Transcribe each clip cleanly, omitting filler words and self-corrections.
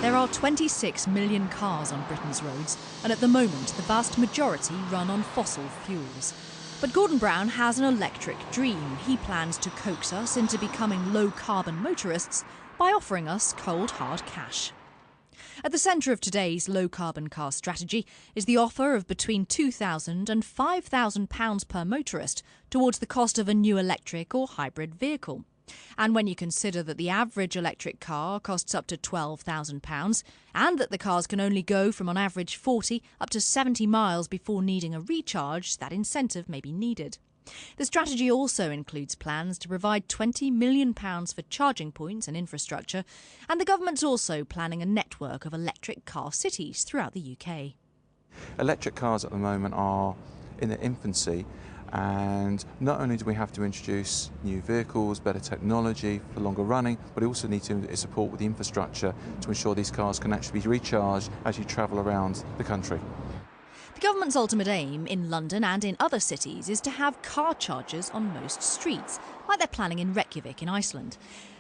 There are 26 million cars on Britain's roads, and at the moment the vast majority run on fossil fuels. But Gordon Brown has an electric dream. He plans to coax us into becoming low-carbon motorists by offering us cold, hard cash. At the centre of today's low-carbon car strategy is the offer of between £2,000 and £5,000 per motorist towards the cost of a new electric or hybrid vehicle. And when you consider that the average electric car costs up to £12,000 and that the cars can only go from on average 40 up to 70 miles before needing a recharge, that incentive may be needed. The strategy also includes plans to provide £20 million for charging points and infrastructure, and the government's also planning a network of electric car cities throughout the UK. Electric cars at the moment are in their infancy, and not only do we have to introduce new vehicles, better technology for longer running, but we also need to support with the infrastructure to ensure these cars can actually be recharged as you travel around the country. The government's ultimate aim in London and in other cities is to have car chargers on most streets, like they're planning in Reykjavik in Iceland.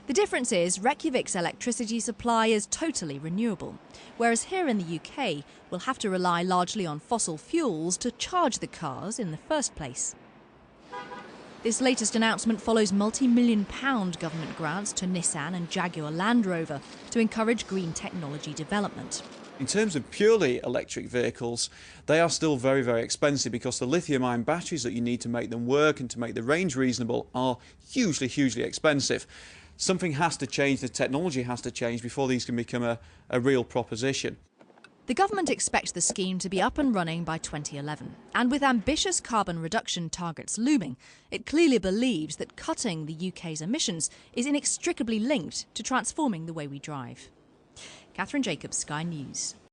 The difference is Reykjavik's electricity supply is totally renewable, whereas here in the UK we'll have to rely largely on fossil fuels to charge the cars in the first place. This latest announcement follows multi-million-pound government grants to Nissan and Jaguar Land Rover to encourage green technology development. In terms of purely electric vehicles, they are still very, very expensive because the lithium-ion batteries that you need to make them work and to make the range reasonable are hugely, hugely expensive. Something has to change, the technology has to change before these can become a real proposition. The government expects the scheme to be up and running by 2011, and with ambitious carbon reduction targets looming, it clearly believes that cutting the UK's emissions is inextricably linked to transforming the way we drive. Catherine Jacobs, Sky News.